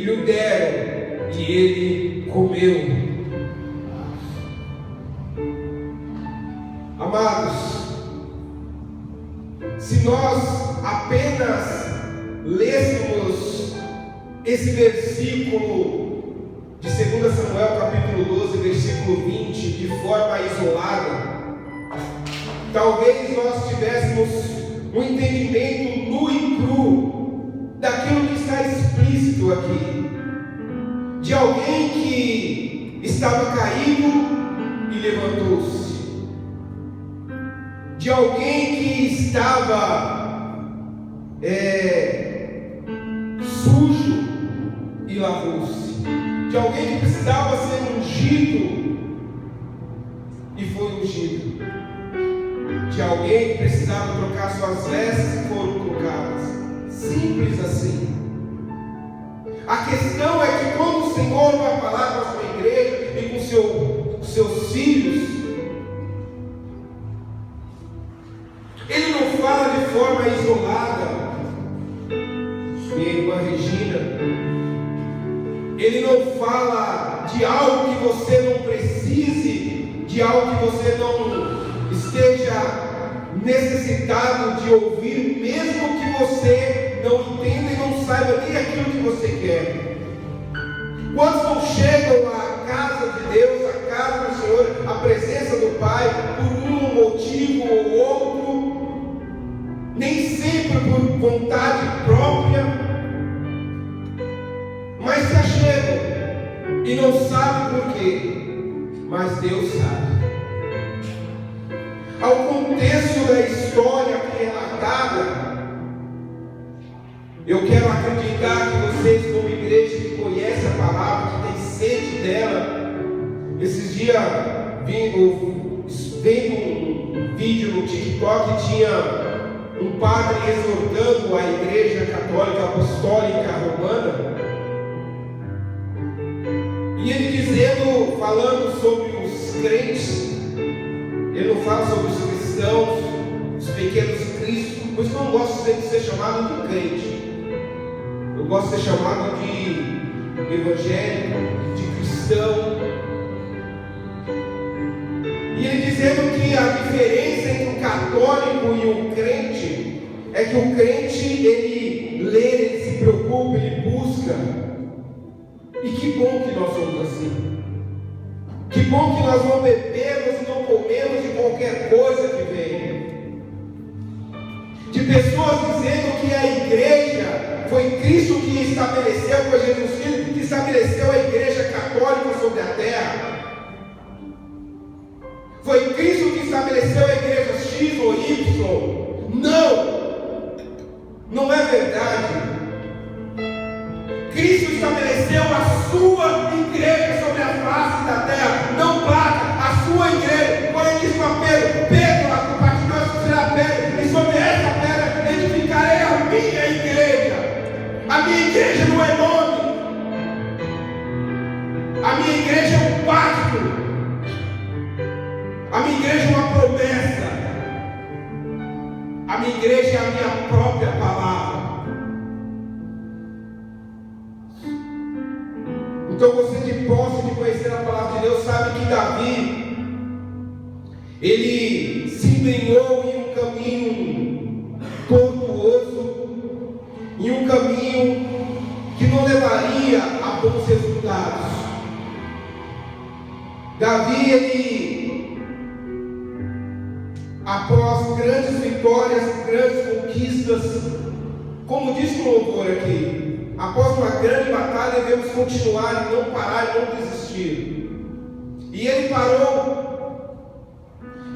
lhe deram e ele comeu. Amados, se nós apenas lêssemos esse versículo de 2 Samuel capítulo 12, versículo 20, de forma isolada, talvez nós tivéssemos um entendimento nu e cru daquilo que está explícito aqui, de alguém que estava caído e levantou-se, de alguém que estava sujo e lavou-se, de alguém que precisava ser ungido e foi ungido, de alguém que precisava trocar suas vestes e foram trocadas. Simples assim. A questão é que quando o Senhor vai falar com a sua igreja e com seus filhos, Ele não fala de forma isolada. Minha irmã Regina, Ele não fala de algo que você não precise, de algo que você não esteja necessitado de ouvir, mesmo que você não entenda e não saiba nem aquilo que você quer. Quantos não chegam à casa de Deus, à casa do Senhor, à presença do Pai, por um motivo ou outro, nem sempre por vontade própria, mas se achegam e não sabem por quê, mas Deus sabe. Ao contexto da história aqui relatada, eu quero acreditar que vocês, como igreja que conhece a palavra, que tem sede dela, esses dias vendo um vídeo no TikTok, tinha um padre exortando a igreja católica apostólica romana, e ele dizendo, falando sobre os crentes. Ele não fala sobre os cristãos, os pequenos cristos, por isso eu não gosto de ser chamado de crente. Eu gosto de ser chamado de evangélico, de cristão. E ele dizendo que a diferença entre um católico e um crente é que o crente, ele lê, ele se preocupa, ele busca. E que bom que nós somos assim. Que bom que nós não bebemos e não comemos de qualquer coisa que vem. De pessoas dizendo que a igreja foi Cristo que estabeleceu, foi Jesus Cristo que estabeleceu a igreja católica sobre a terra. Foi Cristo que estabeleceu a igreja X ou Y. Não é verdade. Cristo estabeleceu a sua igreja sobre a face da terra, não placa, a sua igreja. Quando ele disse para Pedro, compartilhou essa terceira pedra, e sobre essa pedra edificarei a minha igreja. A minha igreja não é nome, a minha igreja é um pacto, a minha igreja é uma promessa, a minha igreja é a minha própria palavra. Então você, de posse de conhecer a palavra de Deus, sabe que Davi, ele se empenhou em um caminho tortuoso, em um caminho que não levaria a bons resultados. Davi, ele, após grandes vitórias, grandes conquistas, como diz o louvor aqui, após uma grande batalha, devemos continuar e não parar e não desistir. E ele parou.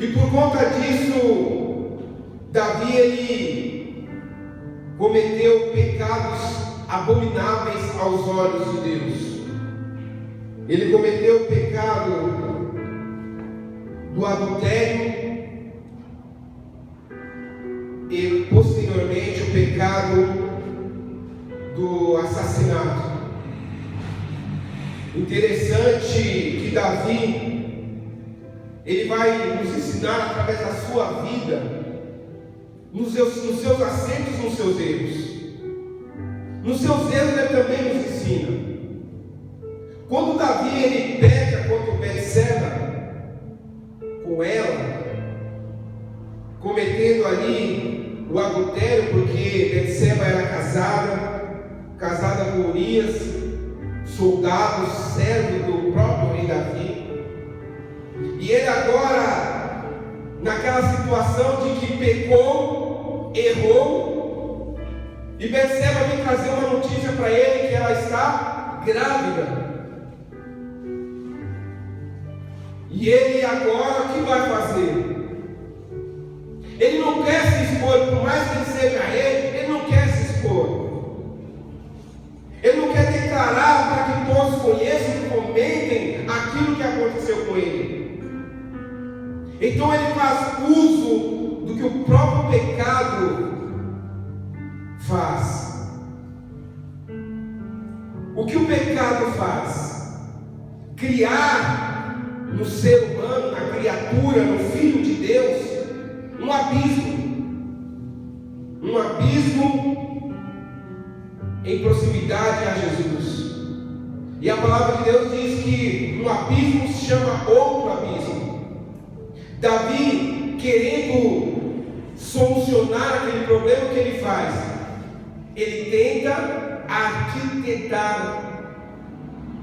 E por conta disso, Davi, ele cometeu pecados abomináveis aos olhos de Deus. Ele cometeu o pecado do adultério e posteriormente o pecado do assassinato. Interessante que Davi, ele vai nos ensinar através da sua vida, nos seus acertos, nos seus erros. Nos seus erros ele também nos ensina. adultério, porque Betseba era casada com Urias, soldado, servo do próprio rei Davi. E ele agora, naquela situação de que pecou, errou, e Betseba vem trazer uma notícia para ele que ela está grávida. E ele agora o que vai fazer? Ele não quer se expor, por mais que ele seja rei, ele não quer se expor. Ele não quer declarar para que todos conheçam e comentem aquilo que aconteceu com ele. Então ele faz uso do que o próprio pecado faz. O que o pecado faz? Criar no ser humano, na criatura, no Filho de Deus, um abismo em proximidade a Jesus. E a palavra de Deus diz que um abismo se chama outro abismo. Davi, querendo solucionar aquele problema, o que ele faz? Ele tenta arquitetar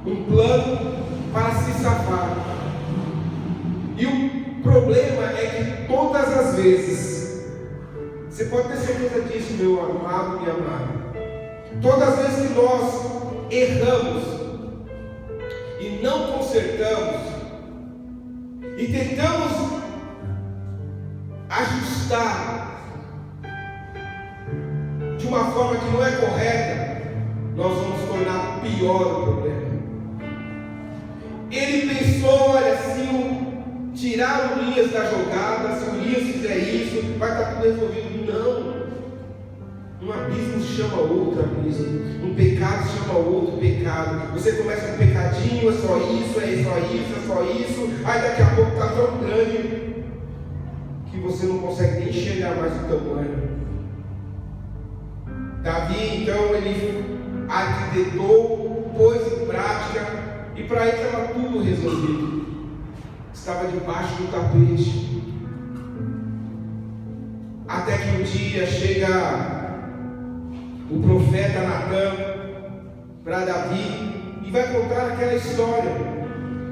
um plano para se safar. E o problema é que todas as vezes, você pode ter certeza disso, meu amado e amada, todas as vezes que nós erramos e não consertamos e tentamos ajustar de uma forma que não é correta, nós vamos tornar pior o problema. Ele pensou, olha, se eu tirar o Urias da jogada, se o Urias fizer isso, vai estar tudo resolvido. Não. Um abismo chama outro abismo. Um pecado chama outro pecado. Você começa com um pecadinho, é só isso, é só isso, é só isso. Aí daqui a pouco está tão grande que você não consegue nem enxergar mais o tamanho. Davi, então, ele arquitetou, pôs em prática, e para ele estava tudo resolvido. Estava debaixo do tapete. Até que um dia chega o profeta Natan para Davi e vai contar aquela história.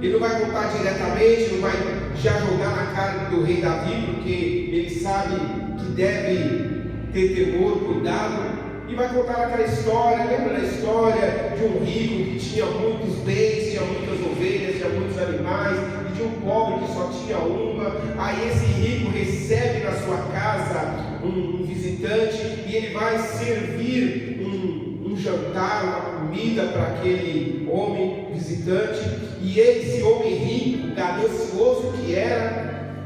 Ele não vai contar diretamente, não vai já jogar na cara do rei Davi, porque ele sabe que deve ter temor, cuidado. E vai contar aquela história. Lembra da história de um rico que tinha muitos bens, tinha muitas ovelhas, tinha muitos animais, e de um pobre que só tinha uma. Aí esse rico recebe na sua casa um visitante, e ele vai servir um jantar, uma comida para aquele homem visitante. E esse homem rico, ganancioso que era,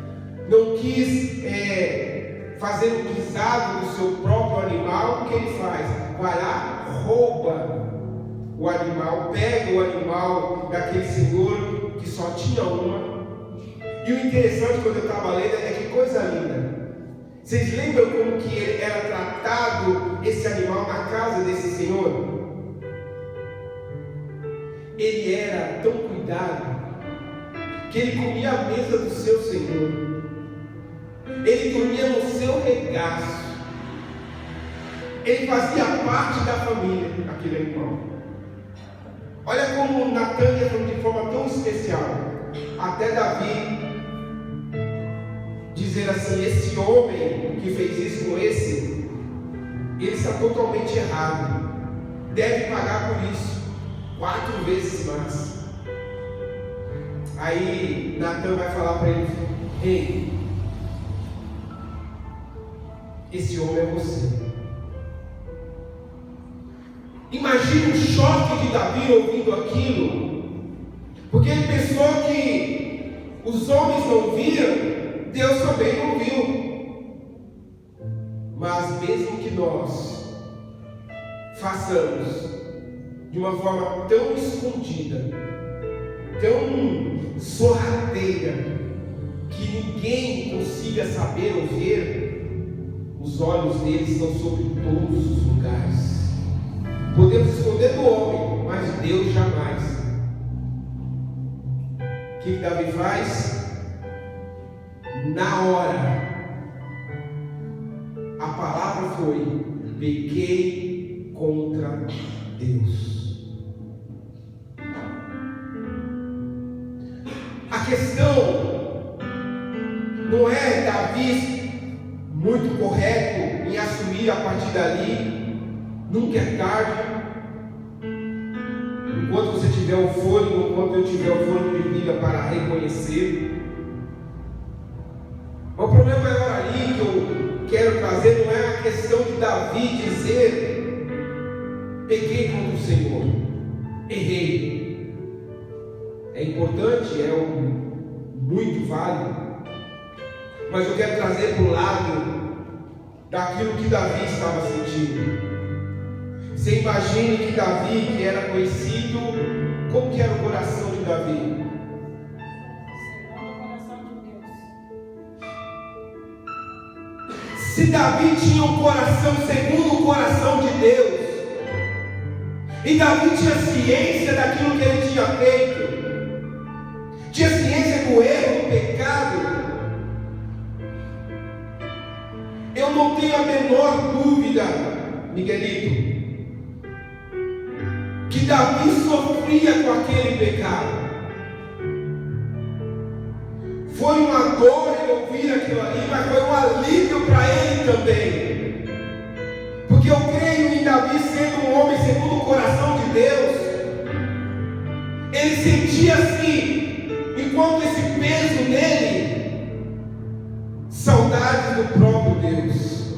não quis fazer um guisado do seu próprio animal. O que ele faz? Vai lá, rouba o animal, pega o animal daquele senhor que só tinha uma. E o interessante, quando eu estava lendo, é que coisa linda. Vocês lembram como que era tratado esse animal na casa desse senhor? Ele era tão cuidado que ele comia à mesa do seu senhor. Ele dormia no seu regaço. Ele fazia parte da família, aquele animal. Olha como Natan ia de forma tão especial. Até Davi dizer assim: esse homem que fez isso com esse, ele está totalmente errado. Deve pagar por isso 4 vezes mais. Aí Natan vai falar para ele: ei, esse homem é você. Imagine o choque de Davi ouvindo aquilo, porque ele pensou que os homens não viram, Deus também não viu. Mas mesmo que nós façamos de uma forma tão escondida, tão sorrateira, que ninguém consiga saber ou ver, os olhos deles estão sobre todos os lugares. Podemos esconder do homem, mas Deus jamais. O que Davi faz? Na hora, a a palavra foi: pequei contra Deus. A questão não é Davi muito correto em assumir a partir dali. Nunca é tarde. Enquanto você tiver o fôlego, enquanto eu tiver o fôlego de vida para reconhecer. O problema maior ali que eu quero trazer não é a questão de Davi dizer: pequei contra o Senhor, errei. É importante, é muito válido, mas eu quero trazer para o lado daquilo que Davi estava sentindo. Você imagine que Davi, que era conhecido, como que era o coração de Davi? Se Davi tinha um coração segundo o coração de Deus, e Davi tinha ciência daquilo que ele tinha feito, tinha ciência do erro, do pecado, eu não tenho a menor dúvida, Miguelito, que Davi sofria com aquele pecado. Foi uma dor ele ouvir aquilo ali, mas foi um alívio para ele também. Porque eu creio em Davi sendo um homem segundo o coração de Deus. Ele sentia assim, enquanto esse peso nele, saudade do próprio Deus.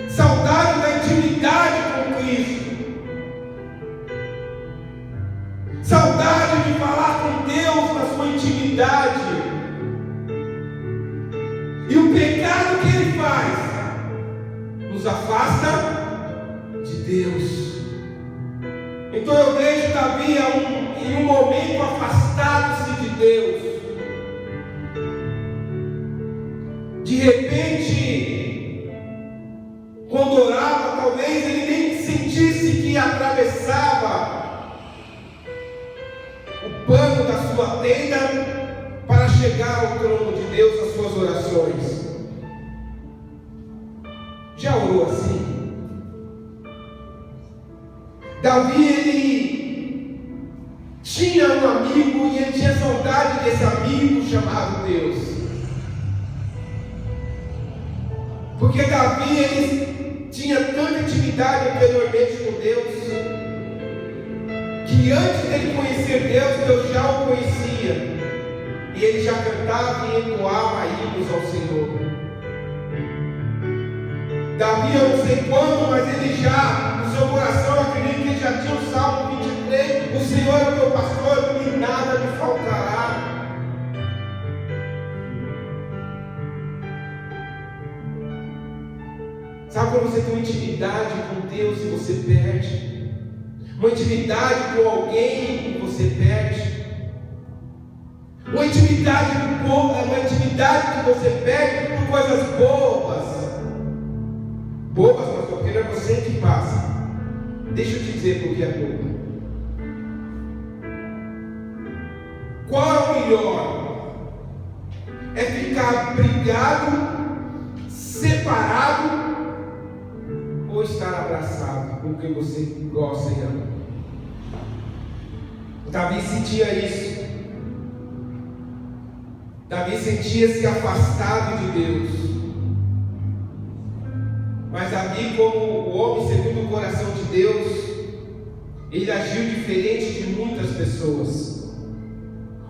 Saudade da intimidade com Cristo. Saudade de falar com Deus na sua intimidade. E o pecado que ele faz nos afasta de Deus. Então eu vejo Davi em um momento afastado-se de Deus. De repente, quando orava, talvez ele nem sentisse que atravessava o pano da sua tenda para chegar ao trono de Deus nas suas orações. Já orou assim? Davi, ele tinha um amigo e ele tinha saudade desse amigo chamado Deus. Porque Davi, ele tinha tanta intimidade anteriormente com Deus, que antes dele conhecer Deus, Deus já o conhecia. E ele já cantava e entoava hinos ao Senhor. Davi, eu não sei quando, mas ele já, no seu coração, eu acredito que ele já tinha o Salmo 23. O Senhor é o meu pastor e nada me faltará. Sabe quando você tem uma intimidade com Deus e você perde? Uma intimidade com alguém e você perde? Uma intimidade que você perde por coisas bobas. Bobas, pastor, porque não é você que passa. Deixa eu te dizer por que é boba. Qual é o melhor? É ficar brigado, separado, ou estar abraçado com quem você gosta e ama? Davi sentia isso. Davi sentia-se afastado de Deus. Mas Davi, como o homem segundo o coração de Deus, ele agiu diferente de muitas pessoas.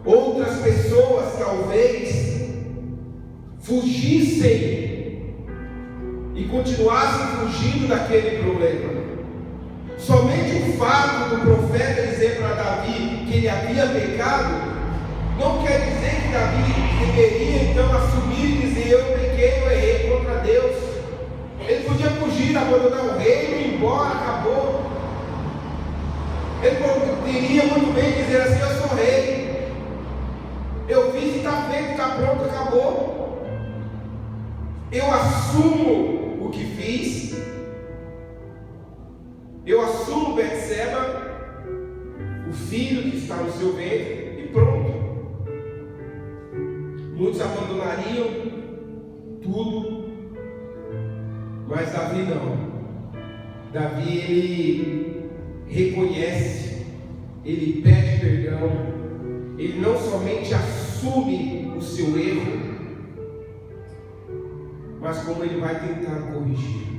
Outras pessoas talvez fugissem e continuassem fugindo daquele problema. Somente o fato do profeta dizer para Davi que ele havia pecado não quer dizer que Davi deveria então assumir e dizer: eu pequei, eu errei contra Deus. Ele podia fugir, abandonar o reino, ir embora, acabou. Ele poderia muito bem dizer assim: eu sou rei, eu fiz e está feito, está pronto, acabou. Eu assumo o que fiz, eu assumo Betseba, o filho que está no seu ventre, e pronto. Muitos abandonariam tudo Mas Davi não. Davi, ele reconhece, ele pede perdão, ele não somente assume o seu erro, mas como ele vai tentar corrigir.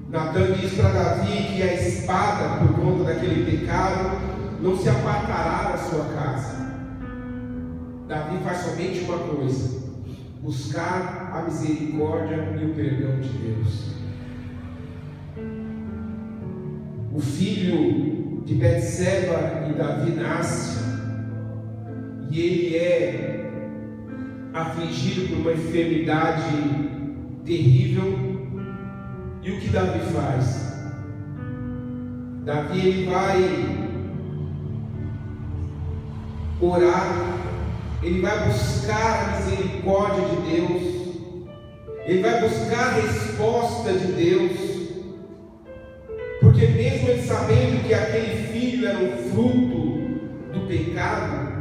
Natan diz para Davi que a espada, por conta daquele pecado, não se apartará da sua casa. Davi faz somente uma coisa: buscar a misericórdia e o perdão de Deus. O filho de Betseba e Davi nasce, e ele é afligido por uma enfermidade terrível. E o que Davi faz? Davi, ele vai orar, ele vai buscar a misericórdia de Deus, ele vai buscar a resposta de Deus, porque mesmo ele sabendo que aquele filho era um fruto do pecado,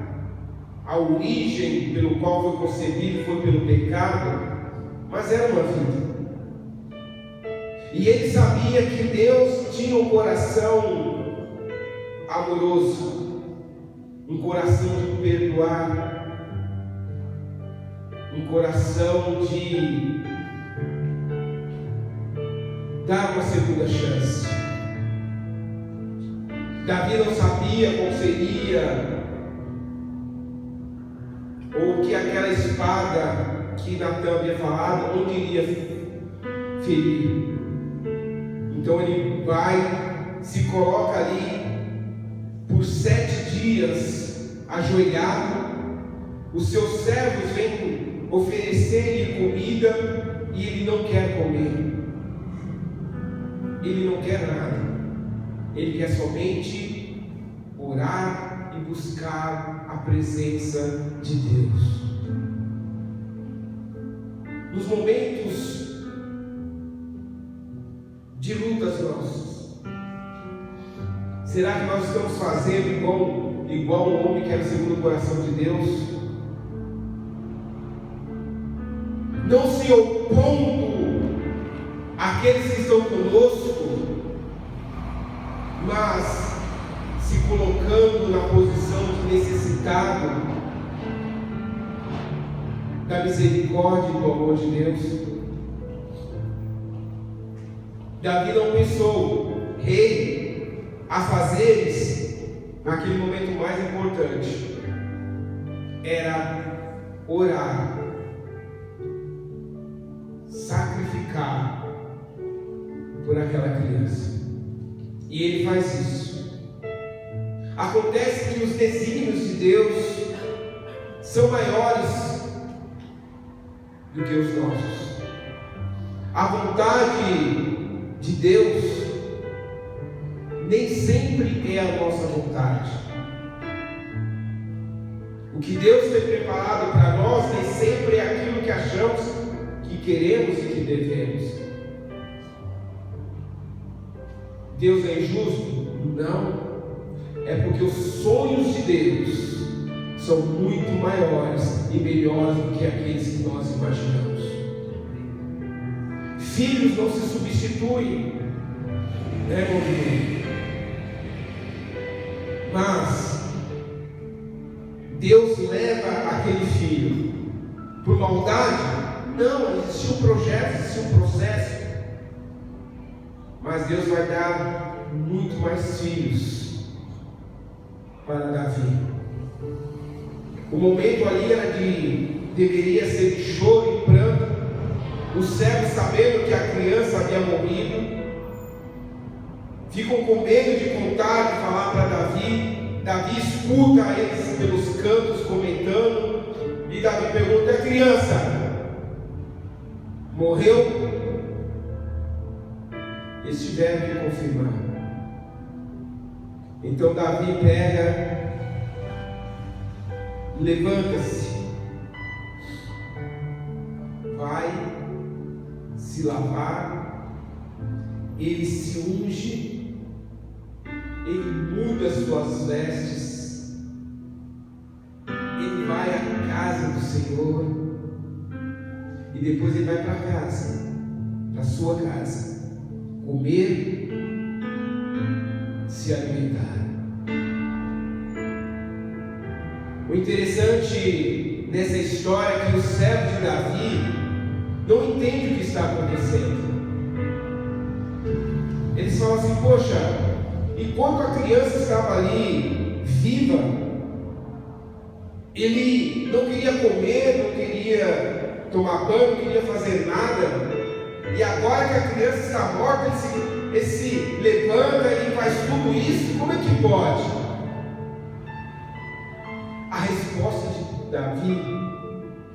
a origem pelo qual foi concebido foi pelo pecado, mas era uma vida. E ele sabia que Deus tinha um coração amoroso, um coração de perdoar, um coração de dar uma segunda chance. Davi não sabia qual seria, ou que aquela espada que Natan havia falado, onde iria ferir. Então ele vai, se coloca ali por 7 dias ajoelhado. Os seus servos vêm oferecer-lhe comida e ele não quer comer. Ele não quer nada. Ele quer somente orar e buscar a presença de Deus. Nos momentos de lutas nossas, será que nós estamos fazendo igual um homem que era segundo o coração de Deus? Não se opondo àqueles que estão conosco, mas se colocando na posição de necessitado da misericórdia e do amor de Deus. Davi não pensou, rei, a fazeres naquele momento mais importante, era orar, sacrificar por aquela criança. E ele faz isso. Acontece que os desígnios de Deus são maiores do que os nossos. A vontade de Deus nem sempre é a nossa vontade. O que Deus tem preparado para nós nem sempre é aquilo que achamos que queremos e que devemos. Deus é injusto? Não. É porque os sonhos de Deus são muito maiores e melhores do que aqueles que nós imaginamos. Filhos não se substituem, né, movimento? Mas Deus leva aquele filho por maldade? Não, existiu um projeto, existiu um processo. Mas Deus vai dar muito mais filhos para Davi. O momento ali deveria ser de choro e pranto. Os servos, sabendo que a criança havia morrido, ficam com medo de contar, de falar para Davi. Davi escuta eles pelos cantos comentando, e Davi pergunta: a criança morreu? Eles tiveram que confirmar. Então Davi pega, levanta-se, vai se lavar, ele se unge, ele muda as suas vestes, ele vai à casa do Senhor, e depois ele vai para casa, para sua casa, comer, se alimentar. O interessante nessa história é que o servo de Davi não entende o que está acontecendo. Eles falam assim: poxa, enquanto a criança estava ali viva, ele não queria comer, não queria tomar banho, não queria fazer nada, e agora que a criança está morta, ele se levanta e faz tudo isso. Como é que pode? A resposta de Davi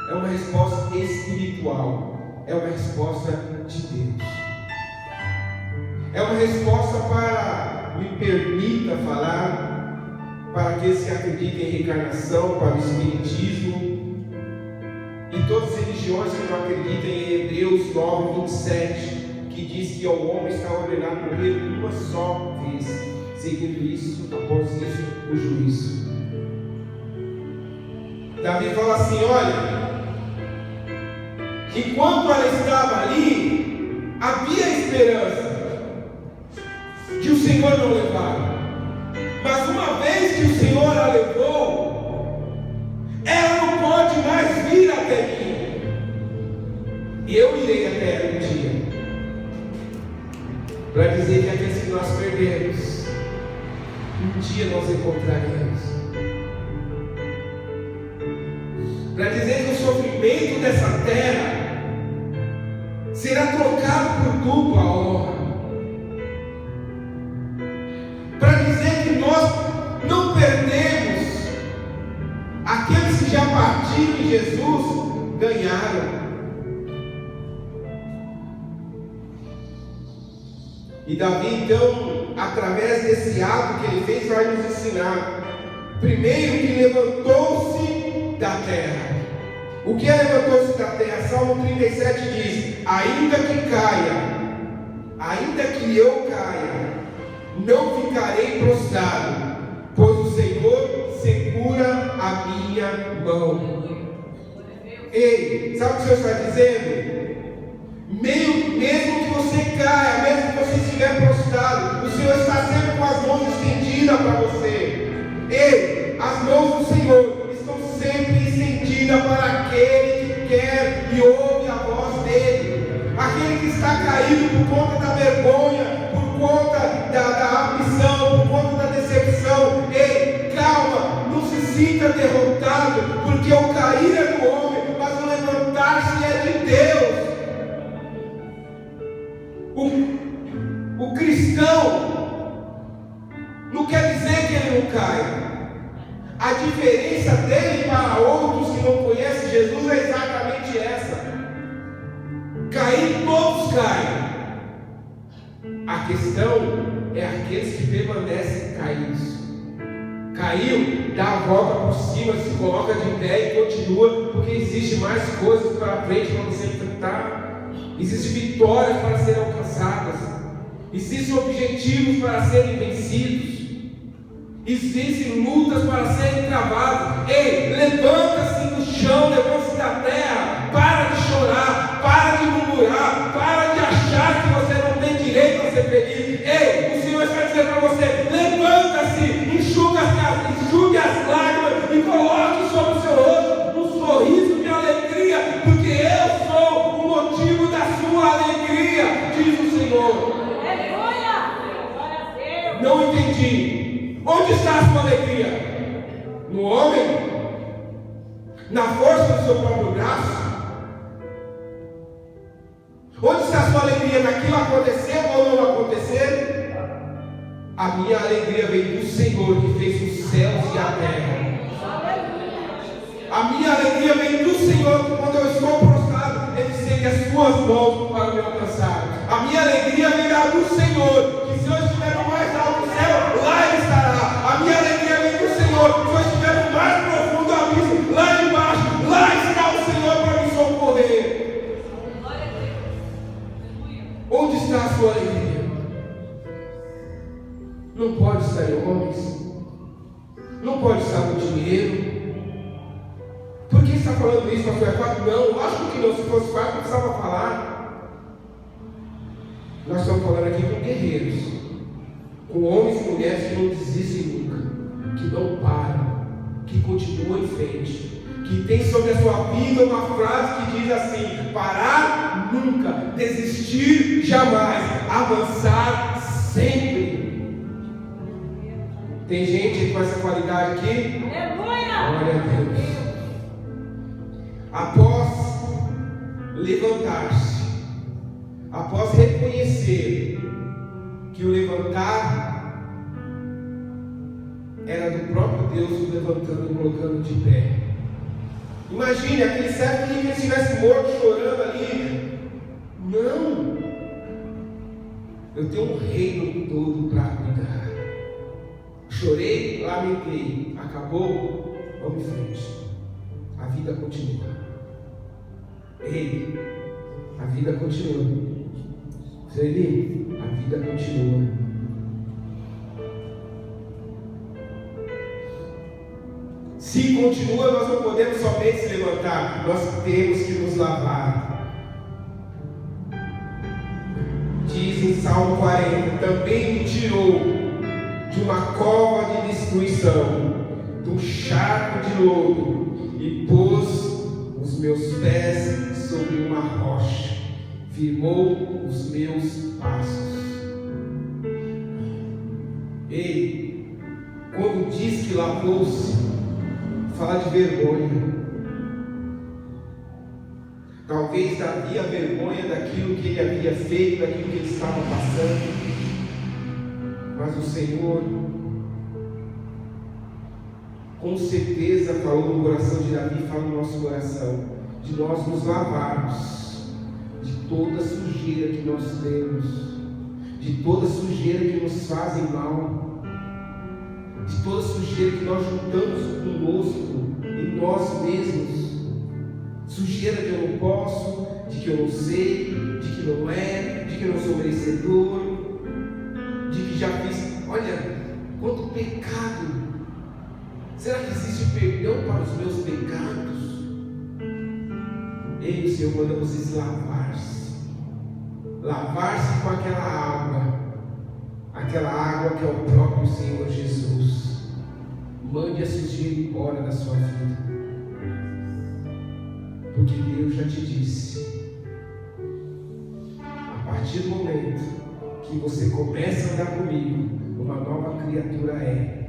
é uma resposta espiritual, é uma resposta de Deus, é uma resposta para, me permita falar, para aqueles que acreditam em reencarnação, para o espiritismo e todas as religiões que não acreditam em Hebreus 9:27, que diz que ao homem está ordenado morrer uma só vez, seguindo isso, após isso, o juízo. Davi fala assim: olha, enquanto ela estava ali, havia esperança de o Senhor não levar. Mas uma vez que o Senhor a levou, ela não pode mais vir até mim. Eu irei até ela um dia, para dizer que aqueles que nós perdemos, um dia nós encontraremos. Para dizer que o sofrimento dessa terra será trocado por dupla honra. Para dizer que nós não perdemos, aqueles que já partiram em Jesus ganharam. E Davi, então, através desse ato que ele fez, vai nos ensinar. Primeiro, que levantou-se da terra. O que é levantou-se da terra? Salmo 37 diz: ainda que caia, ainda que eu caia, não ficarei prostrado, pois o Senhor segura a minha mão. Ei, sabe o que o Senhor está dizendo? Mesmo que você caia, mesmo que você estiver prostrado, o Senhor está sempre com as mãos estendidas para você. Ei, as mãos do Senhor estão sempre estendidas para aquele que quer e ouve a voz dele. Aquele que está caído por conta da vergonha, por conta da aflição, por conta da decepção. Ei, calma, não se sinta derrotado, porque o cair é do homem, mas o levantar-se é de Deus. O cristão não quer dizer que ele não cai. A diferença dele para outros que não conhecem Jesus é exatamente essa. Cair, todos caem. A questão é aqueles que permanecem caídos. Caiu, dá a volta por cima, se coloca de pé e continua, porque existe mais coisas para frente para você enfrentar. Existem vitórias para serem alcançadas. Existem objetivos para serem vencidos. Existem lutas para serem travadas. Ei, levanta-se do chão, levanta-se da terra. Para de chorar, para de murmurar, para de achar que você não tem direito a ser feliz. Ei, o Senhor está dizendo para você: levanta-se, enxugue as lágrimas e coloque sobre o seu rosto um sorriso de alegria, porque eu sou o motivo da sua alegria, diz o Senhor. Não entendi. Onde está a sua alegria? No homem? Na força do seu próprio braço? Onde está a sua alegria? Naquilo acontecer ou não acontecer? A minha alegria vem do Senhor que fez os céus e a terra. A minha alegria vem do Senhor que quando eu estou prostrado, Ele estende as suas mãos para me alcançar. A minha alegria virá do Senhor, que se eu estiver no mais alto do céu, lá Ele estará. A minha alegria vem do Senhor, que se eu estiver no mais profundo abismo, lá embaixo, lá está o Senhor para me socorrer. Onde está a sua alegria? Não pode estar em homens, não pode estar no dinheiro, porque está falando isso, pastor? É fato? Não, lógico que não. Se fosse fato, não precisava falar. Nós estamos falando aqui com guerreiros, com homens e mulheres que não desistem nunca, que não param, que continuam em frente, que tem sobre a sua vida uma frase que diz assim: parar nunca, desistir jamais, avançar sempre. Tem gente com essa qualidade aqui? Glória a Deus. Após levantar-se, após reconhecer que o levantar era do próprio Deus o levantando e colocando de pé. Imagine aquele servo que ele estivesse morto, chorando ali. Não, eu tenho um reino todo para cuidar. Chorei, lamentei, acabou, vamos em frente. A vida continua. Ei, a vida continua. Zeli, a vida continua. Se continua, nós não podemos somente se levantar, nós temos que nos lavar. Diz em Salmo 40: também me tirou de uma cova de destruição, do charco de lodo, e pôs os meus pés sobre uma rocha, firmou os meus passos. Ei, quando diz que lavou-se, fala de vergonha. Talvez havia vergonha daquilo que ele havia feito, daquilo que ele estava passando. Mas o Senhor, com certeza, falou no coração de Davi, fala no nosso coração, de nós nos lavarmos de toda sujeira que nós temos, de toda sujeira que nos fazem mal, de toda sujeira que nós juntamos conosco, em nós mesmos. Sujeira que eu não posso, de que eu não sei, de que não é, de que eu não sou merecedor, de que já fiz. Olha, quanto pecado! Será que existe perdão para os meus pecados? Ei, o Senhor manda vocês lavar-se. Lavar-se com aquela água que é o próprio Senhor Jesus. Mande a sujeira embora da sua vida, porque Deus já te disse: a partir do momento que você começa a andar comigo, uma nova criatura é.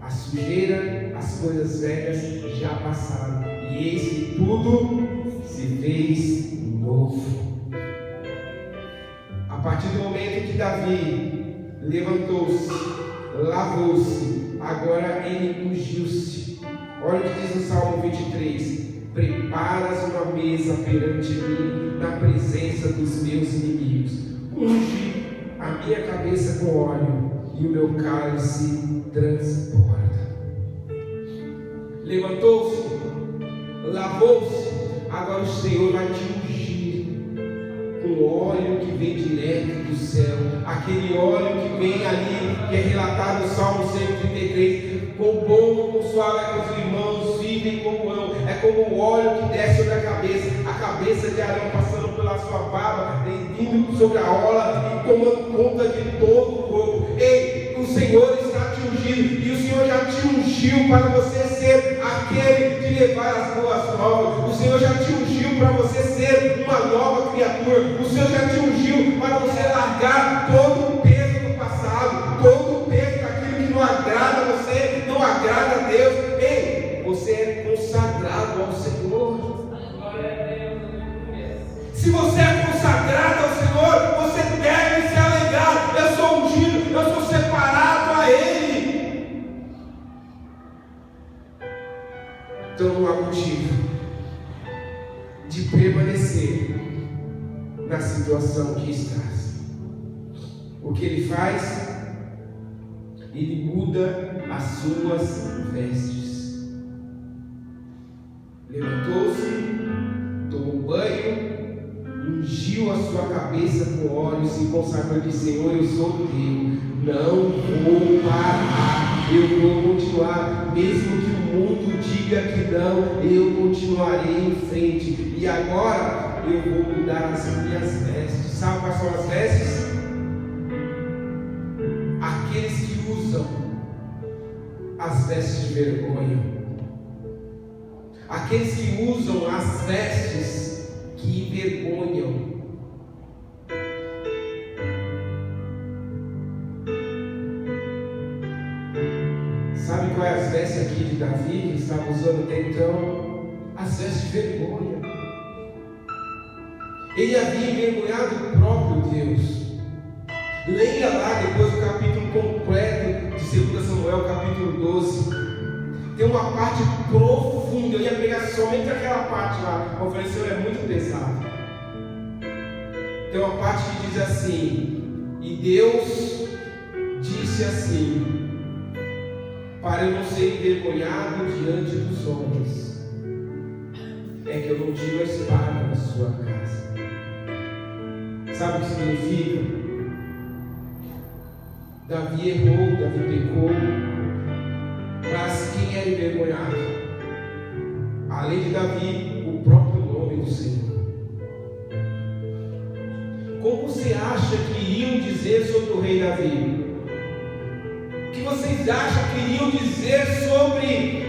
A sujeira, as coisas velhas já passaram, e eis que tudo se fez novo. A partir do momento que Davi levantou-se, lavou-se, agora ele ungiu-se. Olha o que diz no Salmo 23: preparas uma mesa perante mim, na presença dos meus inimigos. Unge a minha cabeça com óleo, e o meu cálice transborda. Levantou-se, lavou-se, agora o Senhor vai te ungir com óleo que vem direto do céu, aquele óleo que vem ali, que é relatado no Salmo 133: com bom, com suave é que os irmãos vivem como eu. É como o óleo que desce sobre a cabeça de Arão passando pela sua barba, vindo sobre a orla e tomando conta de todo o corpo. Ei, o Senhor está te ungindo, e o Senhor já te ungiu para você ser aquele de levar as boas novas. O Senhor já te ungiu para você ser uma nova criatura. O Senhor já te ungiu para você largar todo o peso do passado, todo o peso daquilo que não agrada a você, não agrada a Deus. Ei, você é consagrado ao Senhor. Se você é consagrado ao Senhor, você deve se alegrar. Eu sou ungido, eu sou separado a Ele. Então não há motivo de permanecer na situação que estás. O que Ele faz? Ele muda as suas vestes. Levantou-se, tomou banho, ungiu a sua cabeça com óleo, se consagrou e disse: Senhor, eu sou teu, não vou parar, eu vou continuar, mesmo que o mundo diga que não, eu continuarei em frente. E agora eu vou mudar as minhas vestes. Sabe quais são as vestes? Aqueles que usam as vestes de vergonha, aqueles que usam as vestes que envergonham. Sabe qual é as vestes aqui de Davi que estava usando até então? As vestes de vergonha. Ele havia envergonhado o próprio Deus. Leia lá depois o capítulo completo de 2 Samuel, capítulo 12. Tem uma parte profunda. Eu ia pegar somente aquela parte lá. A ofereceu é muito pesada. Tem uma parte que diz assim: e Deus disse assim, para eu não ser envergonhado diante dos homens, é que eu não tiro a espada na sua casa. Sabe o que significa? Davi errou, Davi pecou, mas quem era envergonhado? Além de Davi, o próprio nome do Senhor. Como você acha que iriam dizer sobre o rei Davi? O que vocês acham que iriam dizer sobre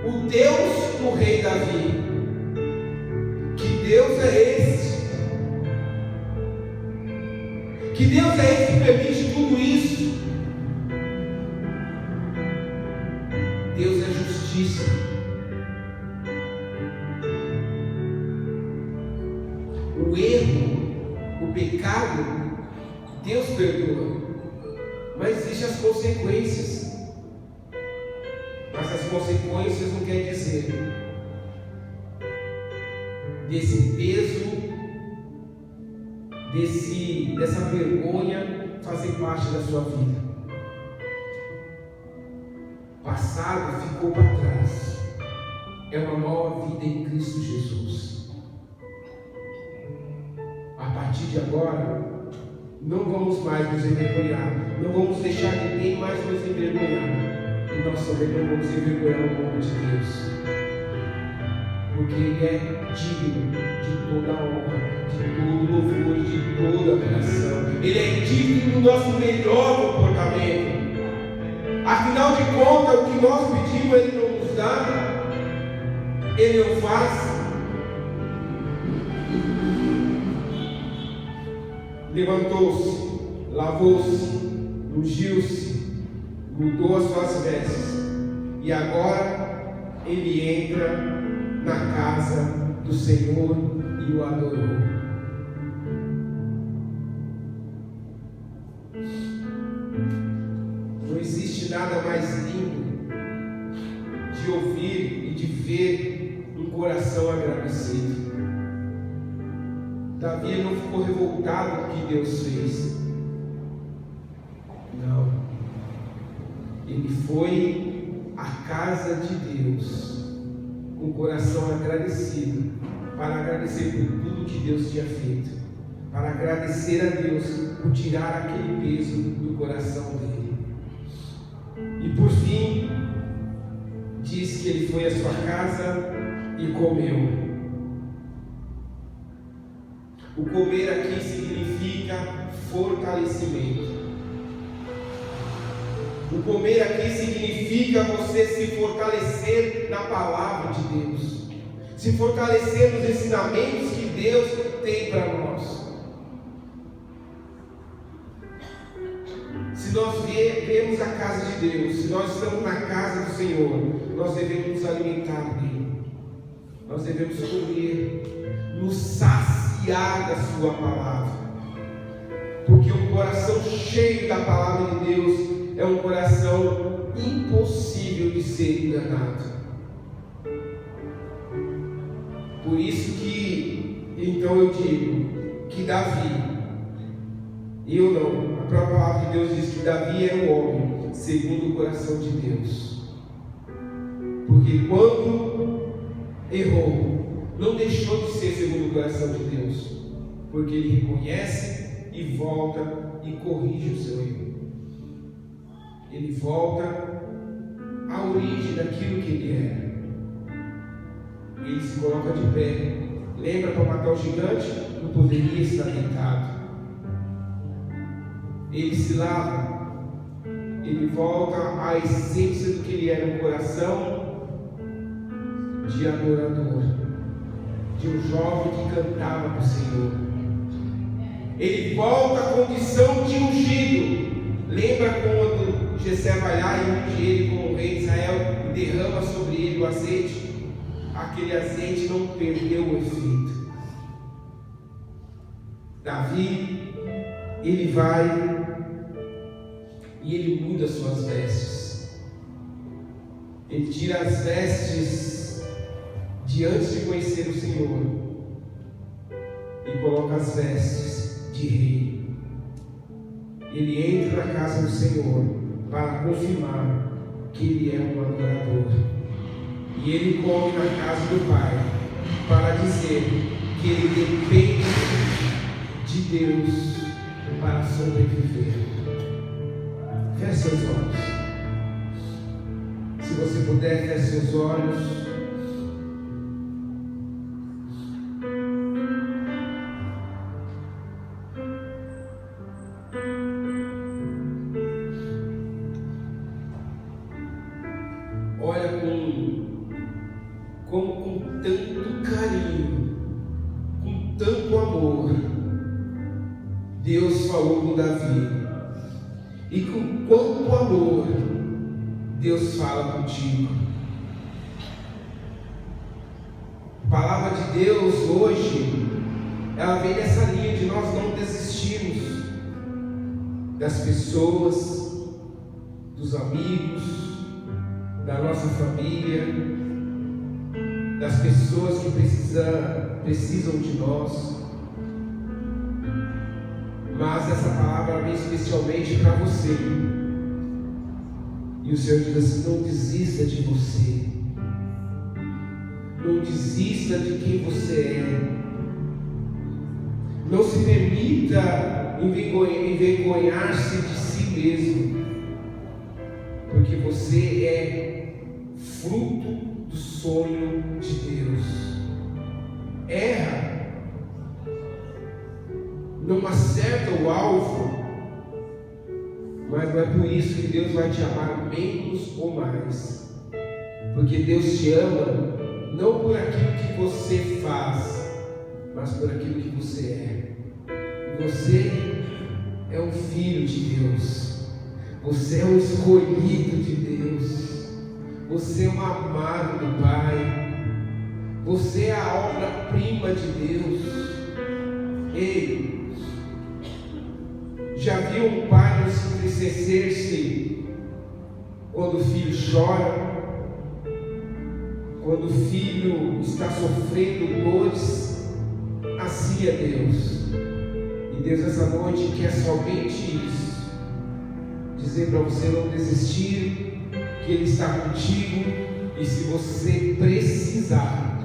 o Deus do rei Davi? Que Deus é esse? Que Deus é esse que permite tudo isso? Deus é justiça. O erro, o pecado, Deus perdoa. Mas existem as consequências. Mas as consequências não quer dizer desse peso, dessa vergonha fazer parte da sua vida. O passado ficou para trás. É uma nova vida em Cristo Jesus. A partir de agora, não vamos mais nos envergonhar. Não vamos deixar ninguém mais nos envergonhar. E nós também não vamos envergonhar o nome de Deus. Porque Ele é digno de toda a honra, de todo louvor, de toda a adoração. Ele é digno do nosso melhor comportamento. Afinal de contas, o que nós pedimos, Ele não nos dá, Ele não faz. Levantou-se, lavou-se, ungiu-se, mudou as suas vestes, e agora ele entra na casa do Senhor e o adorou. Não existe nada mais lindo de ouvir e de ver um coração agradecido. Davi não ficou revoltado com o que Deus fez. Não. Ele foi à casa de Deus com o coração agradecido, para agradecer por tudo que Deus tinha feito, para agradecer a Deus por tirar aquele peso do coração dele. E por fim, diz que ele foi à sua casa e comeu. O comer aqui significa fortalecimento. O comer aqui significa você se fortalecer na palavra de Deus, se fortalecer nos ensinamentos que Deus tem para nós. Se nós vemos a casa de Deus, se nós estamos na casa do Senhor, nós devemos nos alimentar dele, nós devemos comer, nos saciar da sua palavra, porque um coração cheio da palavra de Deus é um coração impossível de ser enganado. Por isso que, então eu digo, que Davi, eu não, a própria palavra de Deus diz que Davi era um homem segundo o coração de Deus. Porque quando errou, não deixou de ser segundo o coração de Deus, porque ele reconhece e volta e corrige o seu erro. Ele volta a origem daquilo que ele era. Ele se coloca de pé. Lembra, para matar o gigante, não poderia estar deitado. Ele se lava. Ele volta à essência do que ele era, um coração de adorador, de um jovem que cantava para o Senhor. Ele volta à condição de ungido. Lembra quando Jessé vai lá e unge ele como o rei de Israel e derrama sobre ele o azeite? Aquele azeite não perdeu o efeito. Davi, ele vai e ele muda suas vestes. Ele tira as vestes de antes de conhecer o Senhor e coloca as vestes de rei. Ele entra na casa do Senhor para confirmar que ele é um adorador. E ele come na casa do Pai para dizer que ele depende de Deus para sobreviver. Feche seus olhos. Se você puder, feche seus olhos. Olha como com tanto carinho, com tanto amor, Deus falou com Davi. E com quanto amor Deus fala contigo. A palavra de Deus hoje, ela vem nessa linha de nós não desistirmos das pessoas, dos amigos, da nossa família, das pessoas que precisam de nós. Mas essa palavra vem especialmente para você. E o Senhor diz assim: não desista de você. Não desista de quem você é. Não se permita envergonhar-se de si mesmo. Porque você é fruto do sonho de Deus. Erra. Não acerta o alvo, mas não é por isso que Deus vai te amar menos ou mais, porque Deus te ama não por aquilo que você faz, mas por aquilo que você é. Você é um filho de Deus, você é um escolhido de Deus, você é um amado do Pai, você é a obra-prima de Deus. Ei, já viu um pai não se entristecer-se quando o filho chora, quando o filho está sofrendo dores? Assim é Deus. E Deus essa noite quer somente isso, dizer para você não desistir, que Ele está contigo, e se você precisar,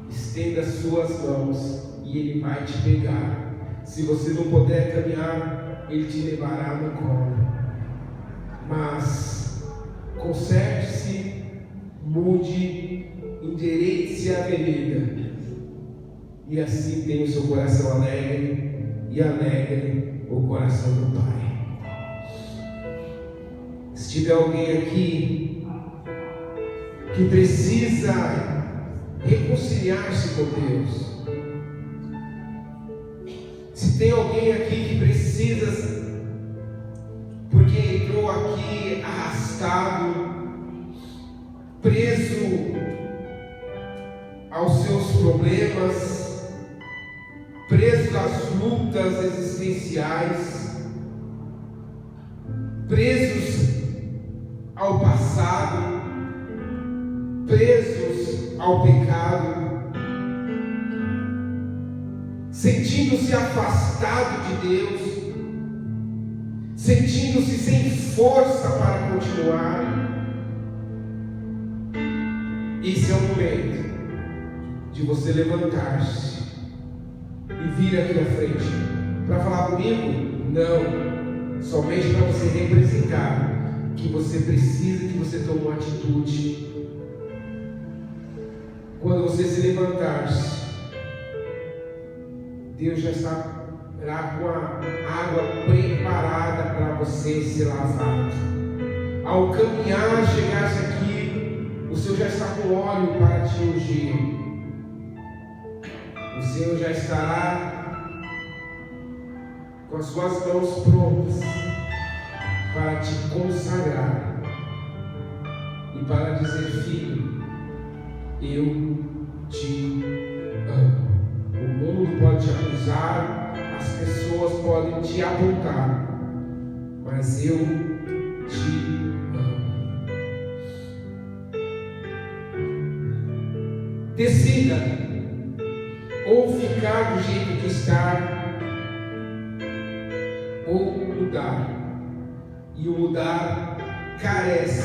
estenda as suas mãos e Ele vai te pegar. Se você não puder caminhar, Ele te levará no colo. Mas conserte-se, mude, endireite-se a vereda, e assim tenha o seu coração alegre, e alegre o coração do Pai. Se tiver alguém aqui que precisa reconciliar-se com Deus, se tem alguém aqui que precisa, porque entrou aqui arrastado, preso aos seus problemas, preso às lutas existenciais, presos ao passado, presos ao pecado, sentindo-se afastado de Deus, sentindo-se sem força para continuar. Esse é o momento de você levantar-se e vir aqui à frente para falar comigo? Não, somente para você representar que você precisa que você tome uma atitude. Quando você se levantar, Deus já está com a água preparada para você ser lavado. Ao caminhar, chegar-se aqui, o Senhor já está com óleo para te ungir. O Senhor já estará com as suas mãos prontas para te consagrar e para dizer: filho, eu te amo. O mundo pode te acusar, as pessoas podem te apontar, mas eu te amo. Decida ou ficar do jeito que está, ou mudar. E o mudar carece,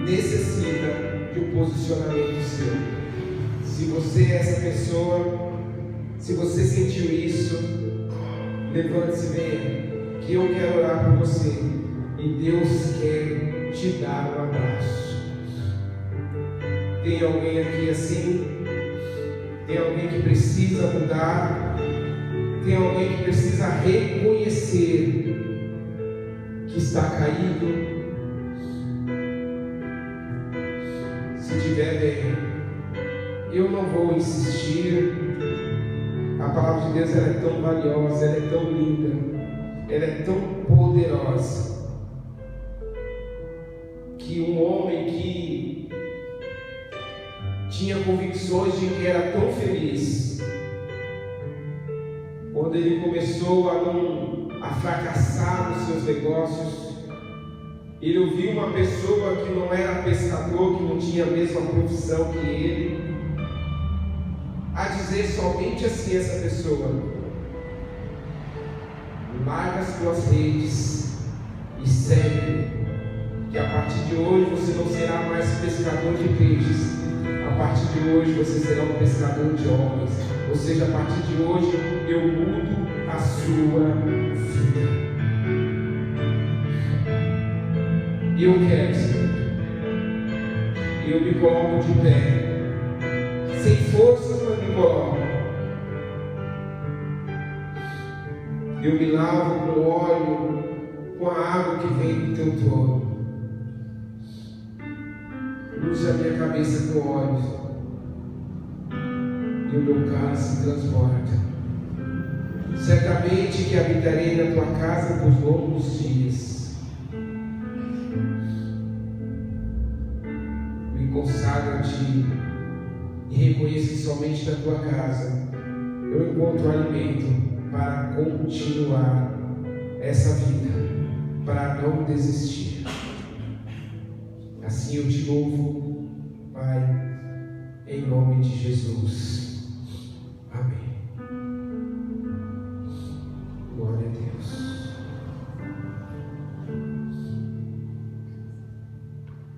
necessita de um posicionamento seu. Se você é essa pessoa, se você sentiu isso, levante-se e venha, que eu quero orar por você. E Deus quer te dar um abraço. Tem alguém aqui assim? Tem alguém que precisa mudar? Tem alguém que precisa reconhecer que está caído? Se tiver, bem. Eu não vou insistir. A palavra de Deus, ela é tão valiosa, ela é tão linda, ela é tão poderosa, que um homem que tinha convicções de que era tão feliz, quando ele começou a fracassar nos seus negócios, ele ouviu uma pessoa que não era pescador, que não tinha a mesma profissão que ele, a dizer somente assim essa pessoa: larga as tuas redes e segue, que a partir de hoje você não será mais pescador de peixes, a partir de hoje você será um pescador de homens. Ou seja, a partir de hoje eu mudo a sua vida. Eu quero, Senhor, eu me coloco de pé, sem forças, mas me coloco. Eu me lavo com óleo, com a água que vem do teu trono. Unge a minha cabeça com óleo, e o meu cálice transborda. Certamente que habitarei na tua casa por longos dias. Me consagro a ti e reconheço que somente na tua casa eu encontro alimento para continuar essa vida, para não desistir. Assim eu te louvo, Pai, em nome de Jesus. Amém. Glória a Deus.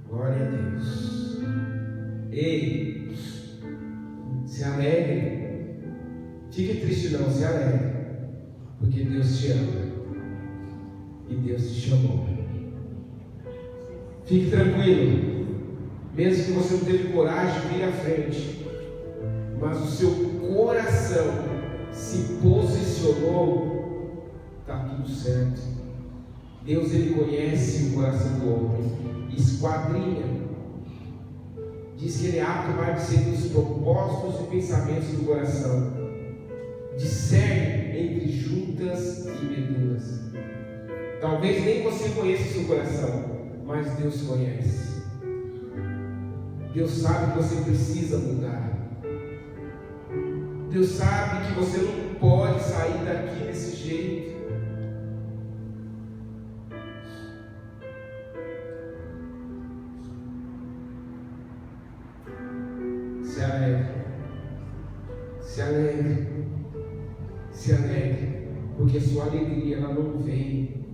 Glória a Deus. Ei, se alegre. Fique triste não, se alegre. Porque Deus te ama. E Deus te chamou. Fique tranquilo. Mesmo que você não teve coragem, vire à frente. Mas o seu coração se posicionou, está tudo certo. Deus, ele conhece o coração do homem, esquadrinha. Diz que ele é apto para discernir os propósitos e pensamentos do coração. Discerne entre juntas e medulas. Talvez nem você conheça o seu coração, mas Deus conhece. Deus sabe que você precisa mudar. Deus sabe que você não pode sair daqui desse jeito. Se alegre. Se alegre. Se alegre. Porque a sua alegria, ela não vem,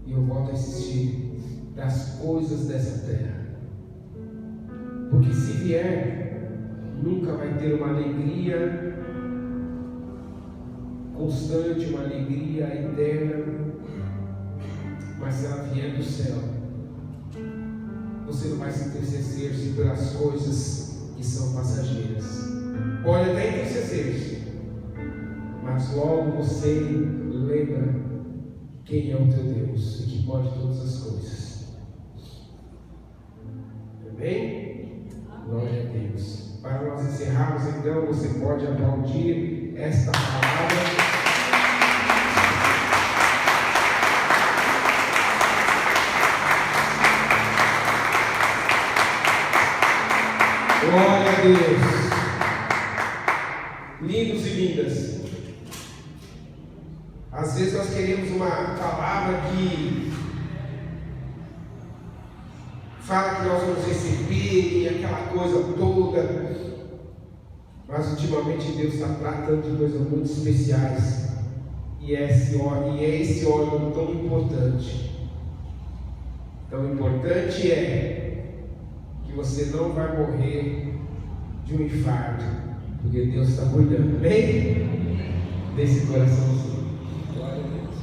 e eu volto a insistir, das coisas dessa terra. Porque se vier, nunca vai ter uma alegria constante, uma alegria eterna. Mas se ela vier do céu, você não vai se entristecer-se pelas coisas que são passageiras. Pode até entristecer-se, mas logo você lembra quem é o teu Deus e que pode todas as coisas. Amém? Glória a Deus. Para nós encerrarmos, então, você pode aplaudir esta palavra. Glória a Deus. Lindos e lindas. Às vezes nós queremos uma palavra que fala que nós vamos receber e aquela coisa toda. Mas ultimamente Deus está tratando de coisas muito especiais. E é esse órgão tão importante. Tão importante é que você não vai morrer de um infarto, porque Deus está cuidando, amém? Desse coraçãozinho. Glória a Deus.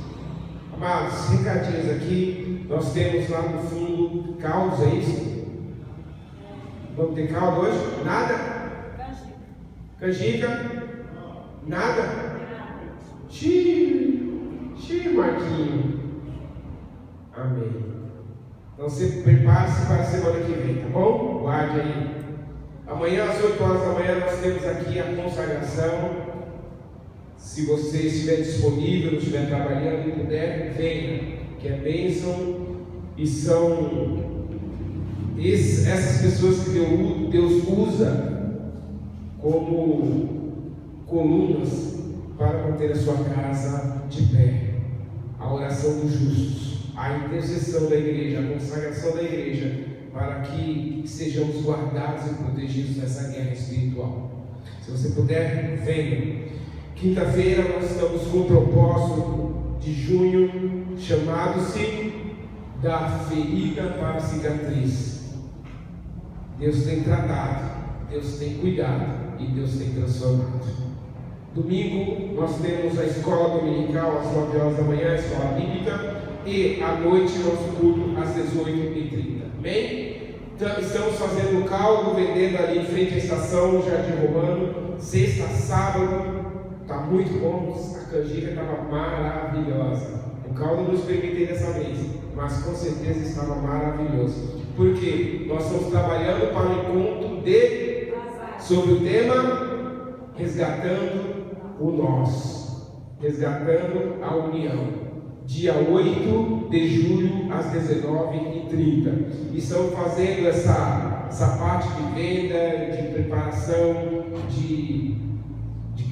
Amados, recadinhos aqui. Nós temos lá no fundo caldos, é isso? Vamos ter caldo hoje? Nada? Canjica? Nada? Xiii, Marquinho. Amém. Então você prepare-se para a semana que vem, tá bom? Guarde aí. Amanhã às 8 horas da manhã nós temos aqui a consagração. Se você estiver disponível, não estiver trabalhando e puder, venha, que é bênção. E são essas pessoas que Deus usa como colunas para manter a sua casa de pé. A oração dos justos, a intercessão da igreja, a consagração da igreja, para que sejamos guardados e protegidos nessa guerra espiritual. Se você puder, venha. Quinta-feira nós estamos com um propósito de junho chamado-se da ferida para a cicatriz. Deus tem tratado, Deus tem cuidado e Deus tem transformado. Domingo nós temos a escola dominical às 9 horas da manhã, a escola bíblica, e à noite nosso culto às 18h30. Amém? Então, estamos fazendo o caldo, vendendo ali em frente à estação Jardim Romano, sexta, sábado. Está muito bom, a canjica estava maravilhosa. O caldo não experimentei dessa vez, mas com certeza estava maravilhoso. Por quê? Nós estamos trabalhando para o encontro sobre o tema resgatando o nós, resgatando a união. Dia 8 de julho às 19h30. Estamos fazendo essa parte de venda, de preparação, de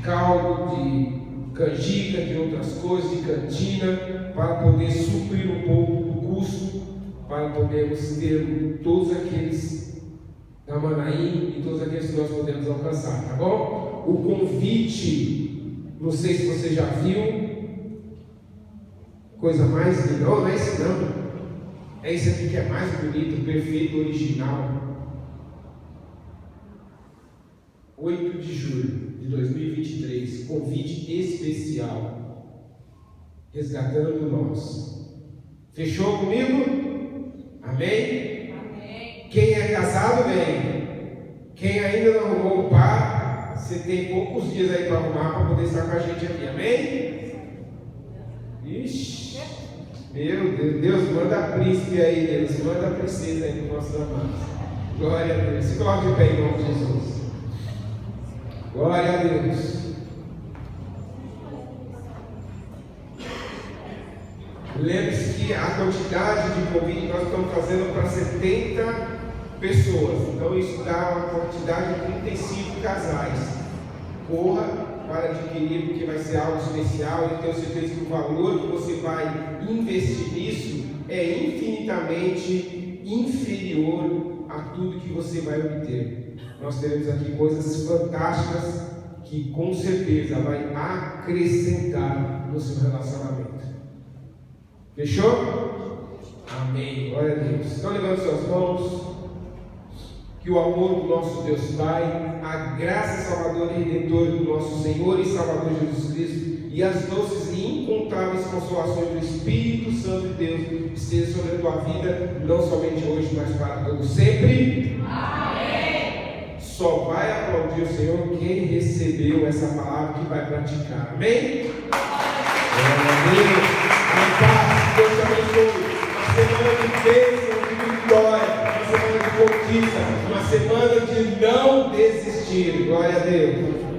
caldo, de canjica, de outras coisas, de cantina, para poder suprir um pouco do custo, para podermos ter todos aqueles da Manaim e todos aqueles que nós podemos alcançar, tá bom? O convite, não sei se você já viu, coisa mais linda, não é esse não, é esse aqui que é mais bonito, perfeito, original. 8 de julho de 2023, convite especial, resgatando nós. Fechou comigo? Amém? Amém. Quem é casado, vem. Quem ainda não arrumou o par, você tem poucos dias aí para arrumar para poder estar com a gente aqui. Amém? Ixi, meu Deus, Deus manda príncipe aí, Deus manda princesa aí para os nossos amados. Glória a Deus. Se coloque de pé em nome de Jesus. Glória a Deus. Lembre-se que a quantidade de convite nós estamos fazendo para 70 pessoas. Então isso dá uma quantidade de 35 casais. Corra para adquirir, porque vai ser algo especial. E tenho certeza que o valor que você vai investir nisso é infinitamente inferior a tudo que você vai obter. Nós teremos aqui coisas fantásticas que com certeza vai acrescentar no seu relacionamento. Fechou? Amém. Glória a Deus. Então levante suas mãos. Que o amor do nosso Deus Pai, a graça salvadora e redentora do nosso Senhor e Salvador Jesus Cristo e as doces e incomparáveis incontáveis consolações do Espírito Santo de Deus esteja sobre a tua vida, não somente hoje, mas para todo sempre. Amém. Só vai aplaudir o Senhor quem recebeu essa palavra, que vai praticar. Amém? Amém. Deus te abençoe. Uma semana de bênção, de vitória, uma semana de conquista, uma semana de não desistir. Glória a Deus.